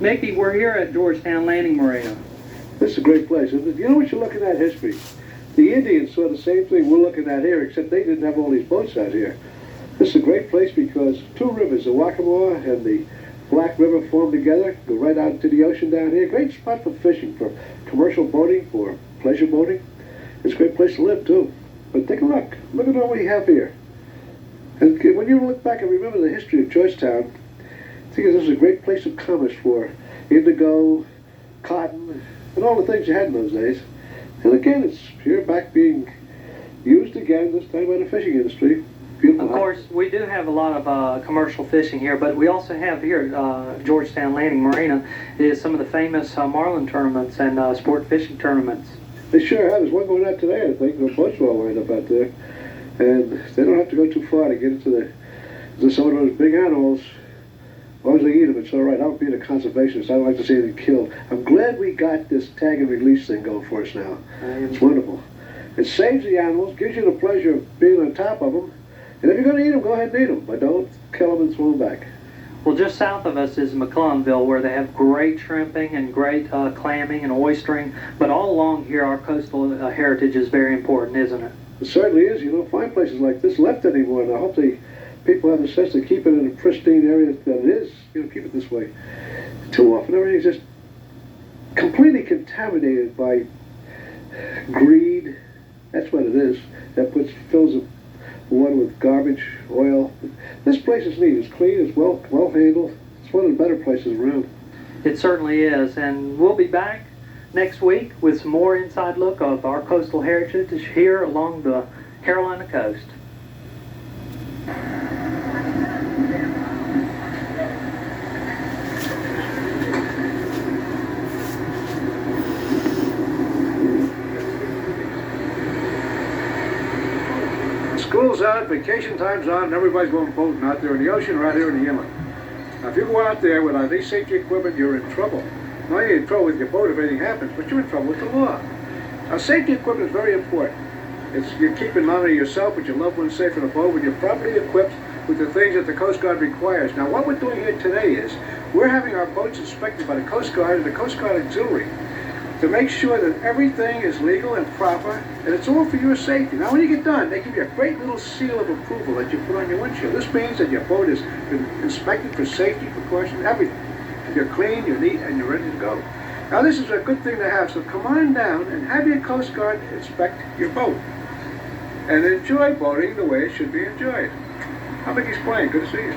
Mickey, we're here at Georgetown Landing Marina. This is a great place, isn't it? You know what you're looking at? History. The Indians saw the same thing we're looking at here, except they didn't have all these boats out here. This is a great place because two rivers, the Waccamaw and the Black River, form together, go right out into the ocean down here. Great spot for fishing, for commercial boating, for pleasure boating. It's a great place to live, too. But take a look. Look at what we have here. And when you look back and remember the history of Georgetown, I think this is a great place of commerce for indigo, cotton, and all the things you had in those days. And again, it's here back being used again, this time by the fishing industry. Beautiful. Of course, we do have a lot of commercial fishing here, but we also have here Georgetown Landing Marina is some of the famous marlin tournaments and sport fishing tournaments. They sure have. There's one going out today, I think. The boats will all wind up out there. And they don't have to go too far to get into some of those big animals. As long as they eat them, it's all right. I don't being a conservationist. I don't like to see anything killed. I'm glad we got this tag and release thing going for us now. It's wonderful. It saves the animals, gives you the pleasure of being on top of them. And if you're going to eat them, go ahead and eat them. But don't kill them and throw them back. Well, just south of us is McClellanville, where they have great shrimping and great clamming and oystering. But all along here, our coastal heritage is very important, isn't it? It certainly is. You don't find places like this left anymore, and I hope people have the sense to keep it in a pristine area that it is. You know, keep it this way. Too often, everything's just completely contaminated by greed. That's what it is. That fills the water with garbage, oil. This place is neat. It's clean. It's well handled. It's one of the better places around. It certainly is, and we'll be back next week with some more inside look of our coastal heritage here along the Carolina coast. School's out, vacation time's on, and everybody's going boating out there in the ocean or out here in the inlet. Now, if you go out there without any safety equipment, you're in trouble. Not only in trouble with your boat if anything happens, but you're in trouble with the law. Now, safety equipment is very important. You're keeping not only yourself, but your loved ones safe in the boat when you're properly equipped with the things that the Coast Guard requires. Now, what we're doing here today is we're having our boats inspected by the Coast Guard and the Coast Guard Auxiliary to make sure that everything is legal and proper, and it's all for your safety. Now, when you get done, they give you a great little seal of approval that you put on your windshield. This means that your boat has been inspected for safety precautions, everything. You're clean, you're neat, and you're ready to go. Now, this is a good thing to have, so come on down and have your Coast Guard inspect your boat. And enjoy boating the way it should be enjoyed. I'm Mickey Spillane. Good to see you.